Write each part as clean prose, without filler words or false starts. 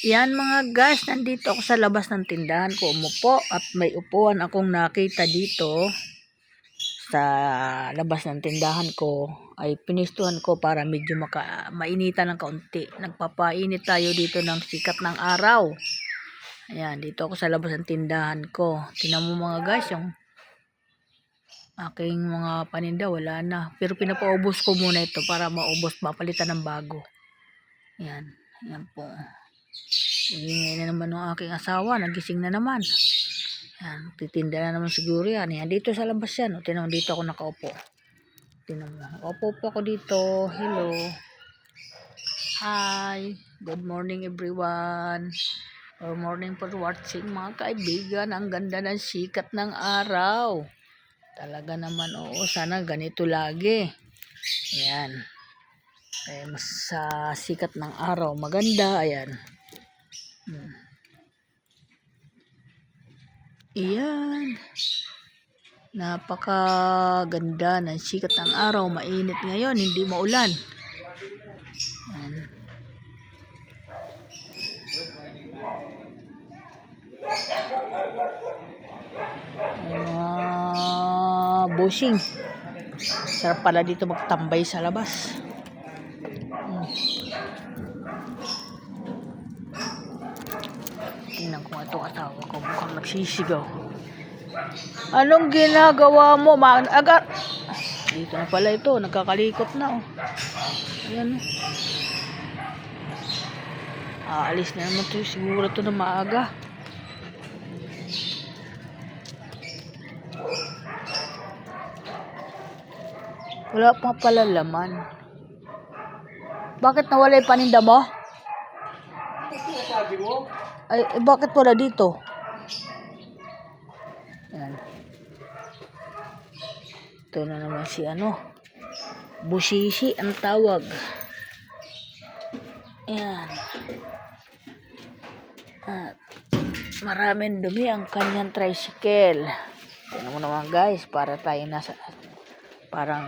Yan mga guys, nandito ako sa labas ng tindahan ko, umupo at may upuan akong nakita dito sa labas ng tindahan ko. Ay pinistuhan ko para medyo mainitan ng kaunti. Nagpapainit tayo dito ng sikat ng araw. Ayan, dito ako sa labas ng tindahan ko. Tingnan mo mga guys, yung aking mga paninda wala na. Pero pinapaubos ko muna ito para maubos, mapalitan ng bago. Ayan, ayan po. Ingay na naman ng aking asawa, nagising na naman. Yan, titinda na naman siguro yan. Yan, dito sa labas yan. O, tinawag dito ako nakaupo. Tinawag mo. Opo po ako dito. Hello. Hi. Good morning everyone. Good morning for watching mga kaibigan. Ang ganda ng sikat ng araw. Talaga naman, oo. Sana ganito lagi. Ayan. Kaya mas sikat ng araw. Maganda. Ayan. Iyan. Napakaganda ng sikat ng araw. Mainit ngayon, hindi maulan. Ayan. Bushing. Sarap pala dito magtambay sa labas. Tingnan ko itong asawa ko, mukhang nagsisigaw. Anong ginagawa mo? Agar. Dito na pala ito, nagkakalikot na. Oh. Ayan. Aalis na naman ito, siguro ito na maaga. Wala pa pala laman. Bakit nawala yung paninda mo? Ay, bakit wala dito? Ayan. Ito na naman si Busisi ang tawag. Ayan. At maraming dumi ang kanyang tricycle. Tignan mo naman guys, para tayo nasa parang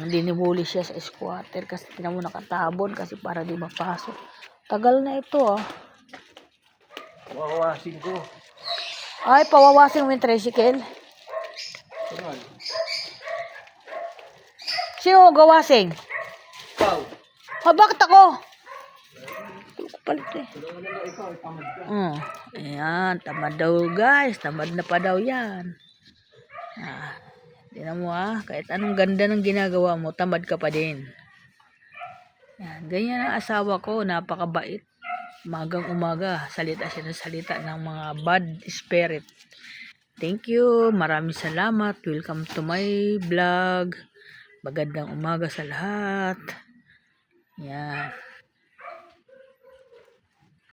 dinibuli siya sa squatter kasi tignan mo nakatabon kasi para di mapasok. Tagal na ito Wawasin ko. Ay, pawawasin mo yung tricycle. Sino gawasing? Ikaw. Bakit ako? Ito ko palit eh. Ayan, tamad daw guys. Tamad na pa daw yan. Tingnan mo kahit anong ganda ng ginagawa mo, tamad ka pa din. Yan, ganyan ang asawa ko, napakabait. Umagang umaga, salita siya ng salita ng mga bad spirit. Thank you, maraming salamat. Welcome to my vlog. Magandang umaga sa lahat. Yan.